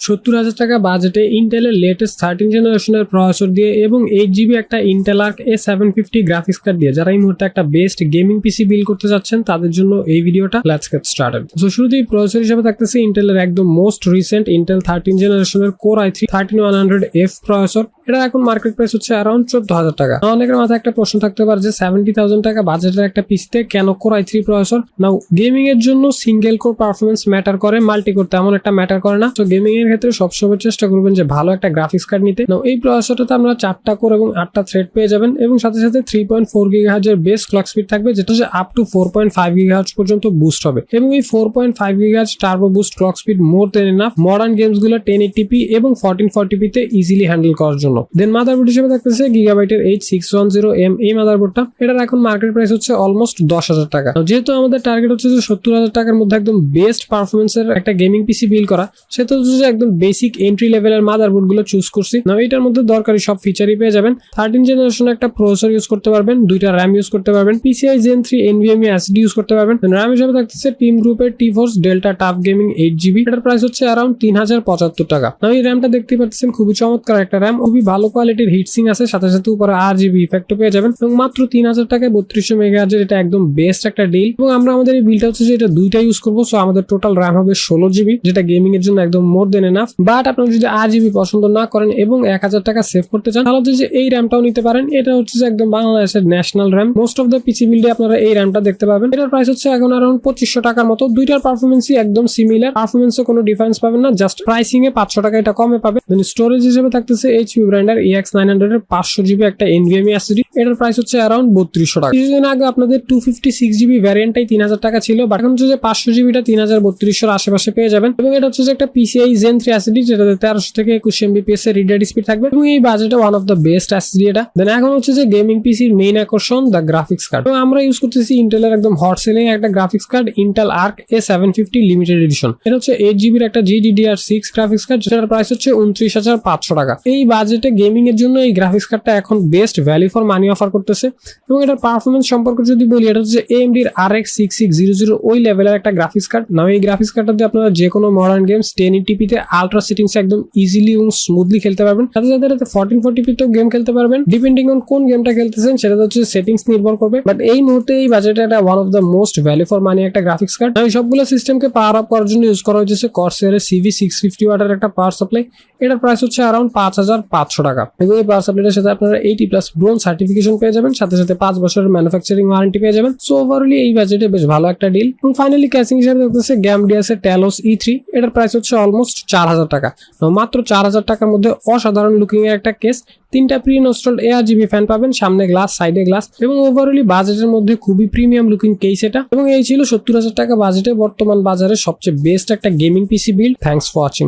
70,000 টাকা বাজেটে ইন্টেলের লেটেস্ট 13 জেনারেশনের প্রসেসর দিয়ে এবং 8GB একটা Intel Arc A750 graphics card দিয়ে যারা এই মুহূর্তে একটা বেস্ট গেমিং পিসি বিল্ড করতে যাচ্ছেন তাদের জন্য এই ভিডিওটা। Let's get started. সো শুরুতেই প্রসেসর হিসেবে থাকতেছে ইন্টেলের একদম মোস্ট রিসেন্ট ইন্টেল 13 জেনারেশনের কোর i3 13100F প্রসেসর। এটা এখন মার্কেট প্রাইস হচ্ছে অ্যারাউন্ড 14,000 টাকা। অনেকের মাথায় একটা প্রশ্ন থাকতে পারে যে 70,000 টাকা বাজেটের একটা পিসিতে কেন কোর i3 প্রসেসর? নাও গেমিং এর জন্য সিঙ্গেল কোর পারফরমেন্স ম্যাটার করে, মাল্টি কোর তেমন একটা ম্যাটার করে না। তো গেমিং এর ক্ষেত্রে সবসময় চেষ্টা করবেন যে ভালো একটা গ্রাফিক্স কার্ড নিতে। নাও এই প্রসেসরটাতে আমরা 4টা কোর এবং 8টা থ্রেড পেয়ে যাবেন এবং সাথে সাথে 3.4 GHz এর বেস ক্লক স্পিড থাকবে, যেটা হচ্ছে আপ টু 4.5 GHz পর্যন্ত বুস্ট হবে এবং এই 4.5 GHz turbo boost clock speed more than enough modern games গুলো 1080p এবং 1440p তে ইজিলি হ্যান্ডেল করার জন্য। দেন মাদারবোর্ড হিসেবে থাকতেছে গিগাবাইটের H610M এই মাদারবোর্ডটা। এটার এখন মার্কেট প্রাইস হচ্ছে অলমোস্ট 10,000 টাকা। যেহেতু আমাদের টার্গেট হচ্ছে যে 70,000 টাকার মধ্যে একদম বেস্ট পারফরমেন্সের একটা গেমিং পিসি বিল্ড করা, সেটা হচ্ছে যে একদম বেসিক এন্ট্রি লেভেলের মাদারবোর্ড গুলো চুজ করছি। না এটার মধ্যে দরকারি সব ফিচারই পেয়ে যাবেন। 13 জেনারেশনের একটা প্রসেসর ইউজ করতে পারবেন, 2টা RAM ইউজ করতে পারবেন, PCI Gen 3 NVMe SSD use করতে পারবেন। RAM হিসেবে থাকতেছে টিম গ্রুপের T-Force Delta tough gaming 8GB। এটার প্রাইস হচ্ছে অ্যারাউন্ড 3075 টাকা। না এই র্যামটা দেখতে পাচ্ছেন খুবই চমৎকার একটা র্যাম, খুবই ভালো কোয়ালিটির হিটসিং আছে, সাথে সাথে উপরে RGB ইফেক্টও পেয়ে যাবেন এবং মাত্র 3000 টাকায় 3200 মেগাহার্জ এর এটা একদম বেস্ট একটা ডিল। এবং আমরা আমাদের এই বিলটা হচ্ছে যে এটা 2টা ইউজ করবো, সো আমাদের টোটাল র্যাম হবে 16GB, যেটা গেমিং এর জন্য একদম মোর দেন এনাফ। বাট আপনারা যদি RGB পছন্দ না করেন এবং 1000 টাকা সেভ করতে চান তাহলে হচ্ছে যে এই র্যামটাও নিতে পারেন। এটা হচ্ছে যে একদম বাংলাদেশের national RAM. Most of the PC বিল্ডে আপনারা এই র্যামটা দেখতে পাবেন। এটার প্রাইস হচ্ছে এখন অ্যারাউন্ড 2500 টাকার মতো। দুইটার পারফরমেন্সই একদম সিমিলার, পারফরমেন্সে কোনো ডিফারেন্স পাবেন না, জাস্ট প্রাইসিং এ 500 টাকা এটা কমে পাবে। দেন স্টোরেজ হিসেবে থাকতেছে HP ব্র্যান্ডের EX900 এর 500GB একটা NVMe SSD। এটার প্রাইস হচ্ছে অ্যারাউন্ড 3200 টাকা। কিছুদিন আগে আপনাদের 256GB ভ্যারিয়েন্টটাই 3000 টাকা ছিল, বাট এখন হচ্ছে যে 500GBটা 3200 আশেপাশে পেয়ে যাবেন। এবং এটা হচ্ছে যে একটা PCI Gen 3 SSD, যেটাতে 1300 থেকে 21 MBps এর রিড রাইট স্পিড থাকবে এবং এই বাজেটে one of the best SSD এটা। দেন এখন হচ্ছে যে গেমিং পিসির মেইন আকর্ষণ দ্য গ্রাফিক্স কার্ড। এবং আমরা ইউজ করতেছি ইন্টেলের একদম হট সেলিং একটা graphics card Intel Arc A750 limited edition. এটা হচ্ছে 8GB এর একটা GDDR6 গ্রাফিক্স কার্ড, যেটার প্রাইস হচ্ছে 29,500 টাকা। এই বাজেটে গেমিং এর জন্য এই গ্রাফিক্স কার্ডটা এখন best value for money offer করতেছে। এবং এটার পারফরমেন্স সম্পর্কে যদি বলি, এটা হচ্ছে AMD এর RX 6600 ওই লেভেলের একটা গ্রাফিক্স কার্ড। না এই গ্রাফিক্স কার্ডটা দিয়ে আপনারা যে কোনো মডার্ন গেমস 1080p তে আলট্রা সেটিংসে একদম ইজিলি এবং স্মুথলি খেলতে পারবেন। সাথে সাথে এটাতে 1440p তেও গেম খেলতে পারবেন, ডিপেন্ডিং অন কোন গেমটা খেলতেছেন সেটা হচ্ছে সেটিংস নির্ভর করবে। বাট এই মুহূর্তে এই বাজেটে এটা one of the most value for money একটা গ্রাফিক্স কার্ড। এই সবগুলো সিস্টেমকে পাওয়ার আপ করার জন্য ইউজ করা হয়েছে Corsair এর CV650 ওয়াটের একটা পাওয়ার সাপ্লাই। এটার প্রাইস হচ্ছে অ্যারাউন্ড 5500 টাকা এবং এই পাওয়ার সাপ্লাইটার সাথে আপনারা 80+ ব্রোঞ্জ সার্টিফিকেশন পেয়ে যাবেন, সাথে সাথে 5 বছরের ম্যানুফ্যাকচারিং ওয়ারেন্টি পেয়ে যাবেন। সো ওভারঅলি এই বাজেটে বেশ ভালো একটা ডিল। এবং ফাইনালি ক্যাসিং হিসেবে দেখতেছে গ্যামডিয়াস এর Talos E3। এটার প্রাইস হচ্ছে অলমোস্ট 4000 টাকা। মাত্র 4000 টাকার মধ্যে অসাধারণ লুকিং এর একটা কেস, 3টা প্রি ইনস্টলড ARGB ফ্যান পাবেন, সামনে গ্লাস, সাইডে গ্লাস এবং ওভারঅলি বাজেটের মধ্যে খুবই প্রিমিয়াম লুকিং কেস এটা। এবং এই ছিল 70,000 টাকা বাজেটে বর্তমান বাজারে সবচেয়ে বেস্ট একটা gaming PC build. Thanks for watching.